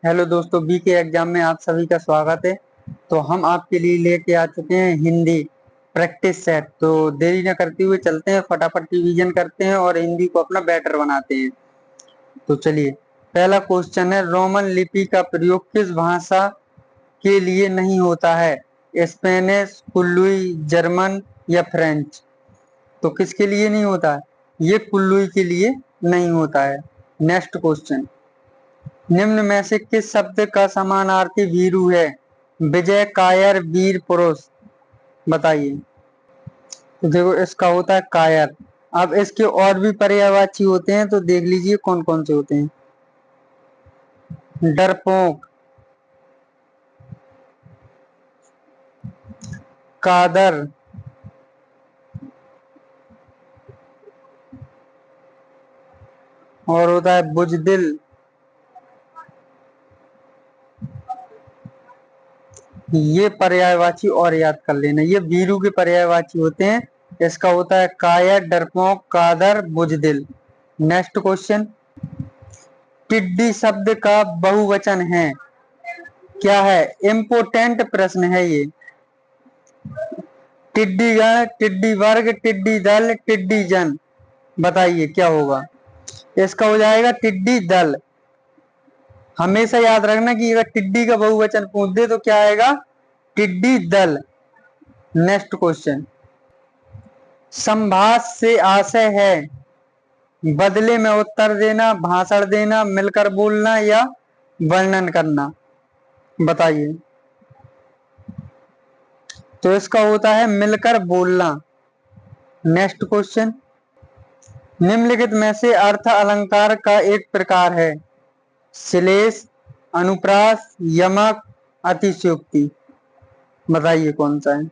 Hello दोस्तों, B के exam में आप सभी का स्वागत है। तो हम आपके लिए लेके आ चुके हैं हिंदी प्रैक्टिस सेट। तो देरी न करते हुए चलते हैं, फटाफट रिवीजन करते हैं और हिंदी को अपना बेटर बनाते हैं। तो चलिए, पहला क्वेश्चन है, रोमन लिपि का प्रयोग किस भाषा के लिए नहीं होता है? स्पेनिश, कुल्लुई, जर्मन या फ्रेंच? तो किसके लिए नहीं होता है? ये कुल्लुई के लिए नहीं होता है। नेक्स्ट क्वेश्चन, निम्न में से किस शब्द का समानार्थी वीरु है? विजय, कायर, वीर, पुरुष? बताइए। तो देखो, इसका होता है कायर। अब इसके और भी पर्यायवाची होते हैं, तो देख लीजिए कौन कौन से होते हैं। डरपोक, कादर, और होता है बुजदिल। ये पर्यायवाची और याद कर लेना, ये वीरू के पर्यायवाची होते हैं। इसका होता है कायर, डरपोक, कादर, बुजदिल। नेक्स्ट क्वेश्चन, टिड्डी शब्द का बहुवचन है? क्या है? इम्पोर्टेंट प्रश्न है ये। टिड्डी गण, टिड्डी वर्ग, टिड्डी दल, टिड्डी जन? बताइए क्या होगा? इसका हो जाएगा टिड्डी दल। हमेशा याद रखना कि अगर टिड्डी का बहुवचन पूछ दे तो क्या आएगा? टिड्डी दल। नेक्स्ट क्वेश्चन, संभाष से आशय है बदले में उत्तर देना, भाषण देना, मिलकर बोलना या वर्णन करना? बताइए। तो इसका होता है मिलकर बोलना। नेक्स्ट क्वेश्चन, निम्नलिखित में से अर्थ अलंकार का एक प्रकार है? श्लेष, अनुप्रास, यमक, अतिशयोक्ति? बताइए कौन सा है?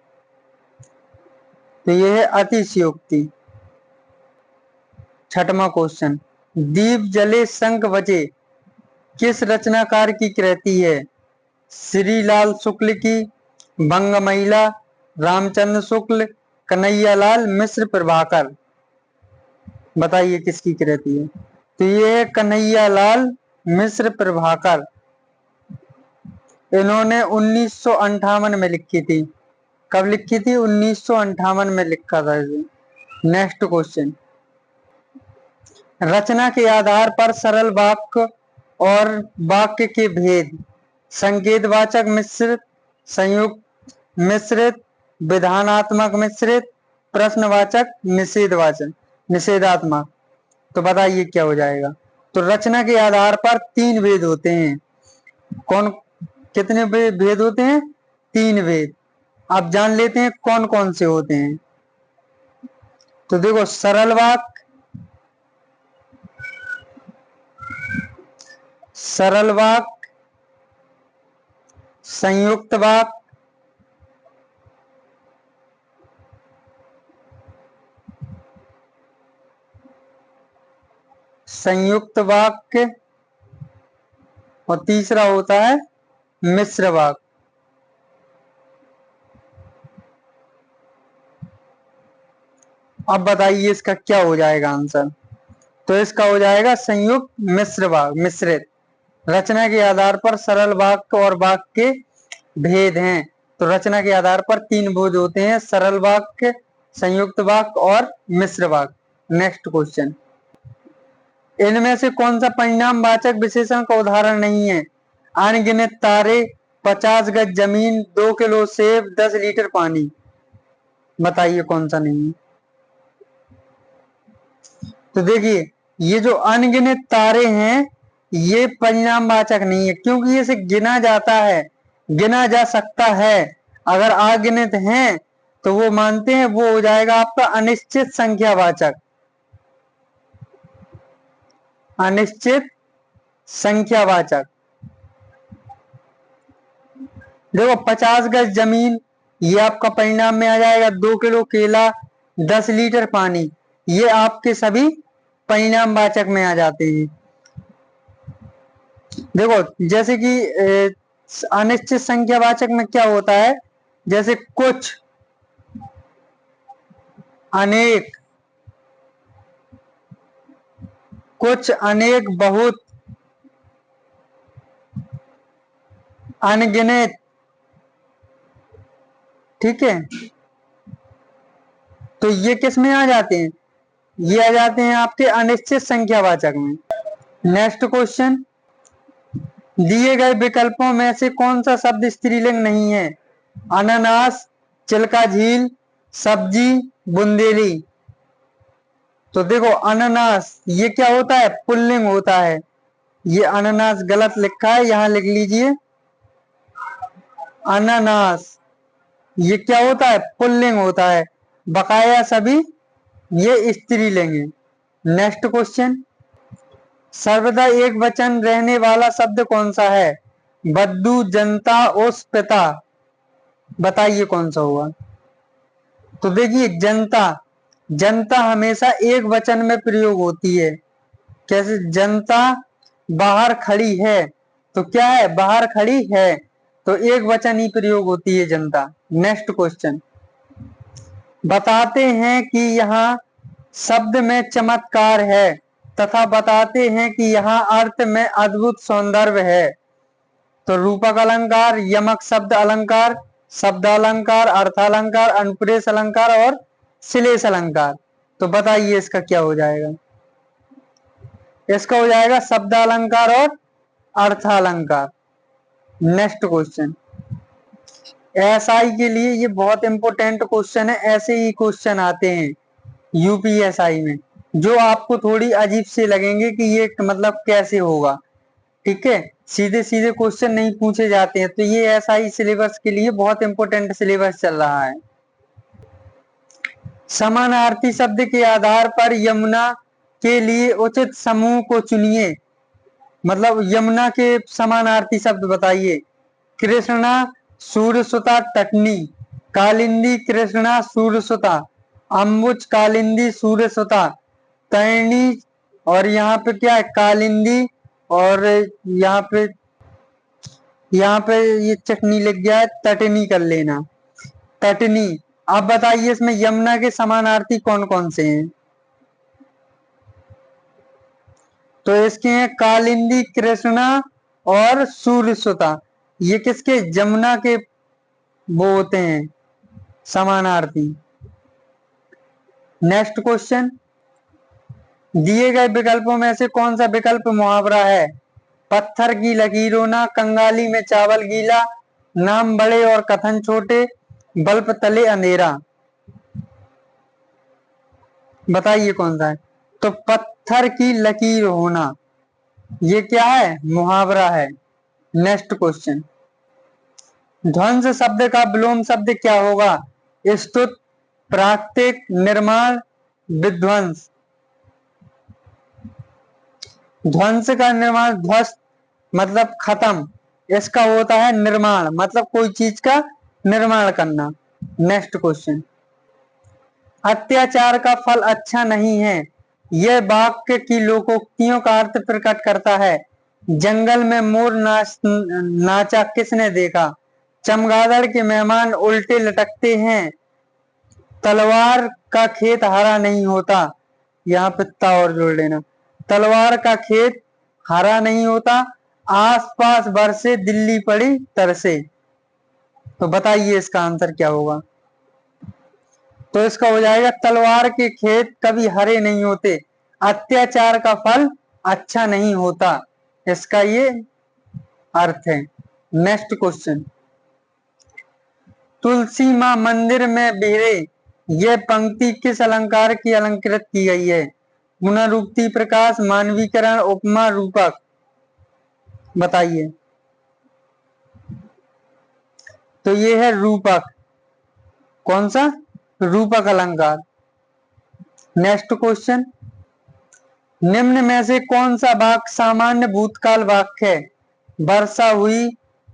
तो ये है अतिशयोक्ति। छठवां क्वेश्चन, दीप जले शंख बजे किस रचनाकार की कृति है? श्रीलाल शुक्ल की, बंग महिला, रामचंद्र शुक्ल, कन्हैयालाल मिश्र प्रभाकर? बताइए किसकी कृति है? तो ये है कन्हैयालाल मिश्र प्रभाकर। इन्होंने 1958 में लिखी थी। कब लिखी थी? 1958 में लिखा था इसे। नेक्स्ट क्वेश्चन, रचना के आधार पर सरल वाक्य और वाक्य के भेद, संकेतवाचक मिश्रित, संयुक्त मिश्रित, विधानात्मक मिश्रित, प्रश्नवाचक, निषेधवाचक, निषेधात्मक? तो बताइए क्या हो जाएगा? तो रचना के आधार पर 3 भेद होते हैं। कौन, कितने भेद होते हैं? 3 भेद। आप जान लेते हैं कौन कौन से होते हैं। तो देखो, सरल वाक्य, सरल वाक्य, संयुक्त वाक्य, संयुक्त वाक्य, और तीसरा होता है मिश्र वाक्य। अब बताइए इसका क्या हो जाएगा आंसर? तो इसका हो जाएगा संयुक्त मिश्र वाक्य, मिश्रित। रचना के आधार पर सरल वाक्य और वाक्य के भेद हैं। तो रचना के आधार पर 3 भेद होते हैं, सरल वाक्य, संयुक्त वाक्य और मिश्र वाक्य। नेक्स्ट क्वेश्चन, इनमें से कौन सा परिणामवाचक विशेषण का उदाहरण नहीं है? अनगिनत तारे, 50 गज जमीन, 2 किलो सेब, 10 लीटर पानी? बताइए कौन सा नहीं है? तो देखिए, ये जो अनगिनत तारे हैं ये परिणामवाचक नहीं है, क्योंकि इसे गिना जाता है, गिना जा सकता है। अगर अगिनत हैं तो वो मानते हैं, वो हो जाएगा आपका अनिश्चित संख्यावाचक, अनिश्चित संख्यावाचक। देखो, 50 गज जमीन ये आपका परिणाम में आ जाएगा, 2 किलो केला, 10 लीटर पानी, ये आपके सभी परिणामवाचक में आ जाते हैं। देखो, जैसे कि अनिश्चित संख्यावाचक में क्या होता है? जैसे कुछ, अनेक, कुछ, अनेक, बहुत, अनगिनत, ठीक है। तो ये किस में आ जाते हैं, ये आ जाते हैं आपके अनिश्चित संख्यावाचक में। नेक्स्ट क्वेश्चन, दिए गए विकल्पों में से कौन सा शब्द स्त्रीलिंग नहीं है? अनानास, चिल्का झील, सब्जी, बुंदेली। तो देखो अनानास ये क्या होता है, पुल्लिंग होता है। ये अनानास गलत लिखा है, यहां लिख लीजिए अनानास, ये क्या होता है, पुल्लिंग होता है। बकाया सभी ये स्त्रीलिंग है। नेक्स्ट क्वेश्चन, सर्वदा एक वचन रहने वाला शब्द कौन सा है? बद्दू, जनता, ओस, पिता। बताइए कौन सा हुआ। तो देखिए जनता, जनता हमेशा एक वचन में प्रयोग होती है। कैसे, जनता बाहर खड़ी है, तो क्या है, बाहर खड़ी है, तो एक वचन ही प्रयोग होती है जनता। नेक्स्ट क्वेश्चन, बताते हैं कि यहाँ शब्द में चमत्कार है तथा बताते हैं कि यहाँ अर्थ में अद्भुत सौंदर्य है। तो रूपक अलंकार, यमक शब्द अलंकार, शब्द अलंकार, अर्थालंकार, अनुप्रेस अलंकार और श्लेष अलंकार। तो बताइए इसका क्या हो जाएगा। इसका हो जाएगा शब्द अलंकार और अर्थालंकार। नेक्स्ट क्वेश्चन, एसआई के लिए ये बहुत इंपॉर्टेंट क्वेश्चन है। ऐसे ही क्वेश्चन आते हैं यूपीएसआई में जो आपको थोड़ी अजीब से लगेंगे कि ये मतलब कैसे होगा, ठीक है। सीधे सीधे क्वेश्चन नहीं पूछे जाते हैं। तो ये एसआई सिलेबस के लिए बहुत इंपॉर्टेंट सिलेबस चल रहा है। समानार्थी शब्द के आधार पर यमुना के लिए उचित समूह को चुनिए। मतलब यमुना के समानार्थी शब्द बताइए। कृष्णा, सूर्यसुता, तटनी। कालिंदी, कृष्णा, सूर्यसुता। अम्बुज, कालिंदी, सूर्यसुता। तैणी, और यहाँ पे क्या है, कालिंदी, और यहाँ पे ये चटनी लग गया है, तटनी कर लेना, तटनी। अब बताइए इसमें यमुना के समानार्थी कौन कौन से हैं। तो इसके हैं कालिंदी, कृष्णा और सूर्यसुता। ये किसके, जमुना के वो होते हैं समानार्थी। नेक्स्ट क्वेश्चन, दिए गए विकल्पों में से कौन सा विकल्प मुहावरा है? पत्थर की लकीरों ना, कंगाली में चावल गीला, नाम बड़े और कथन छोटे, बल्ब तले अंधेरा। बताइए कौन सा है। तो पत्थर की लकीर होना ये क्या है, मुहावरा है। नेक्स्ट क्वेश्चन, ध्वंस शब्द का विलोम शब्द क्या होगा? स्तुत, प्राकृतिक, निर्माण, विध्वंस। ध्वंस का निर्माण, ध्वस्त मतलब खत्म, इसका होता है निर्माण मतलब कोई चीज का निर्माण करना। नेक्स्ट क्वेश्चन, अत्याचार का फल अच्छा नहीं है, यह वाक्य की लोकोक्तियों का अर्थ प्रकट करता है। जंगल में मोर नाचा किसने देखा? चमगादड़ के मेहमान उल्टे लटकते हैं। तलवार का खेत हरा नहीं होता, यहाँ पे ता और जोड़ लेना। तलवार का खेत हरा नहीं होता, आसपास बरसे दिल्ली पड़ी तरसे। तो बताइए इसका आंसर क्या होगा। तो इसका हो जाएगा तलवार के खेत कभी हरे नहीं होते, अत्याचार का फल अच्छा नहीं होता, इसका ये अर्थ है। नेक्स्ट क्वेश्चन, तुलसी मां मंदिर में बिहरे, यह पंक्ति किस अलंकार की अलंकृत की गई है? पुनरुक्ति, प्रकाश, मानवीकरण, उपमा, रूपक। बताइए। तो ये है रूपक। कौन सा, रूपक अलंकार। नेक्स्ट क्वेश्चन, निम्न में से कौन सा वाक्य सामान्य भूतकाल वाक्य है? वर्षा हुई,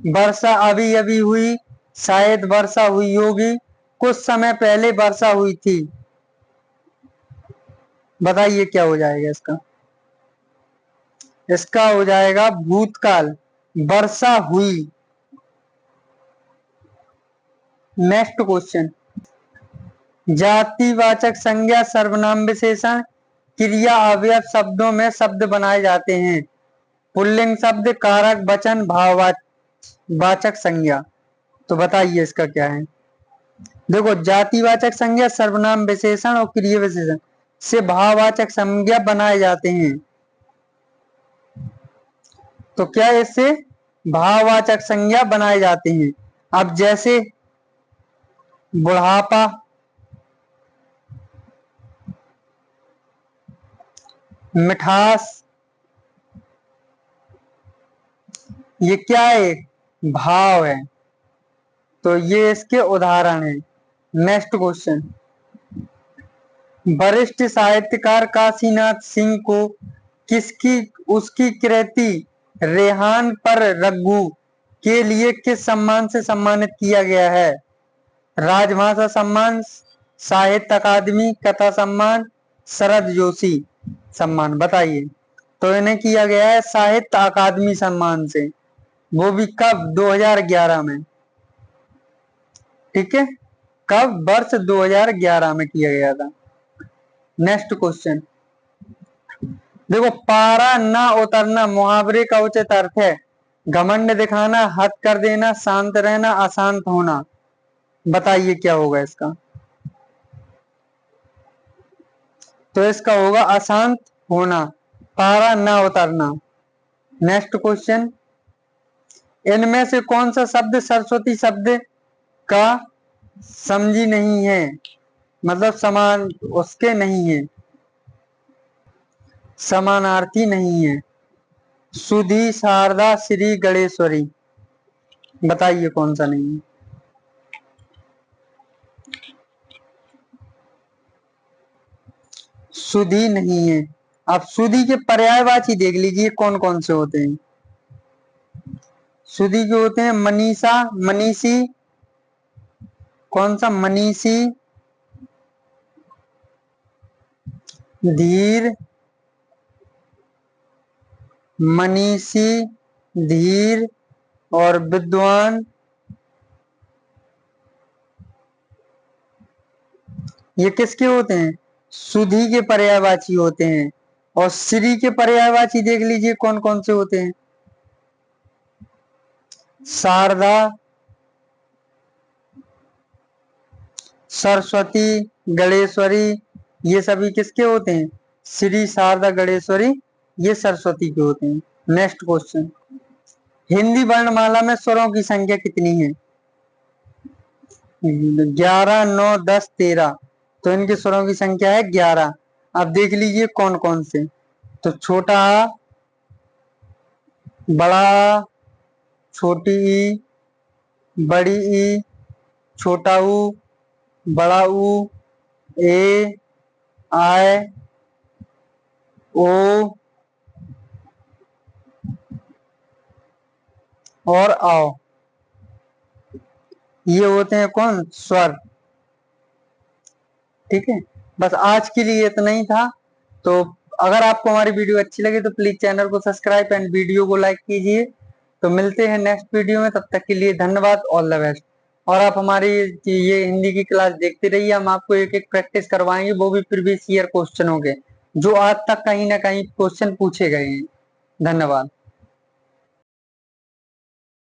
वर्षा अभी अभी हुई, शायद वर्षा हुई होगी, कुछ समय पहले वर्षा हुई थी। बताइए क्या हो जाएगा इसका। इसका हो जाएगा भूतकाल, वर्षा हुई। नेक्स्ट क्वेश्चन, जातिवाचक संज्ञा, सर्वनाम, विशेषण, क्रिया, अवयव शब्दों में शब्द बनाए जाते हैं। पुल्लिंग शब्द, कारक, वचन, भाववाचक। वाचक संज्ञा। तो बताइए इसका क्या है। देखो, जातिवाचक संज्ञा, सर्वनाम विशेषण और क्रिया विशेषण से भाववाचक संज्ञा बनाए जाते हैं। तो क्या इससे भाववाचक संज्ञा बनाए जाते हैं। अब जैसे बुढ़ापा, मिठास, ये क्या है, भाव है। तो ये इसके उदाहरण है। नेक्स्ट क्वेश्चन, वरिष्ठ साहित्यकार काशीनाथ सिंह को किसकी उसकी कृति रेहान पर रघु के लिए किस सम्मान से सम्मानित किया गया है। राजभाषा सम्मान, साहित्य अकादमी, कथा सम्मान, शरद जोशी सम्मान। बताइए। तो इन्हें किया गया है साहित्य अकादमी सम्मान से, वो भी कब, 2011 में। ठीक है, कब, वर्ष 2011 में किया गया था। नेक्स्ट क्वेश्चन, देखो, पारा ना उतरना मुहावरे का उचित अर्थ है घमंड दिखाना, हद कर देना, शांत रहना, अशांत होना। बताइए क्या होगा इसका। तो इसका होगा अशांत होना, पारा ना उतरना। नेक्स्ट क्वेश्चन, इनमें से कौन सा शब्द सरस्वती शब्द का समझी नहीं है, मतलब समान उसके नहीं है, समानार्थी नहीं है। सुधी, शारदा, श्री, गणेश्वरी। बताइए कौन सा नहीं है। सुधी नहीं है। अब सुधी के पर्यायवाची देख लीजिए कौन कौन से होते हैं। सुधी के होते हैं मनीषा, मनीषी, कौन सा, मनीषी, धीर, मनीषी, धीर और विद्वान। ये किसके होते हैं, सुधी के पर्यायवाची होते हैं। और श्री के पर्यायवाची देख लीजिए कौन कौन से होते हैं। शारदा, सरस्वती, गणेश्वरी, ये सभी किसके होते हैं, श्री, शारदा, गणेश्वरी, ये सरस्वती के होते हैं। नेक्स्ट क्वेश्चन, हिंदी वर्णमाला में स्वरों की संख्या कितनी है। 11, 9, 10, 13। तो इनके स्वरों की संख्या है 11। अब देख लीजिए कौन कौन से। तो छोटा आ, बड़ा आ, छोटी ई, बड़ी ई, छोटा ऊ, बड़ा ऊ, ए, आय, ओ और आओ। ये होते हैं कौन, स्वर। ठीक है, बस आज के लिए इतना ही था। तो अगर आपको हमारी वीडियो अच्छी लगे तो प्लीज चैनल को सब्सक्राइब एंड वीडियो को लाइक कीजिए। तो मिलते हैं नेक्स्ट वीडियो में, तब तक के लिए धन्यवाद, ऑल द बेस्ट। और आप हमारी ये हिंदी की क्लास देखते रहिए, हम आपको एक एक प्रैक्टिस करवाएंगे, वो भी प्रीवियस ईयर क्वेश्चनों के, जो आज तक कहीं ना कहीं क्वेश्चन पूछे गए हैं। धन्यवाद।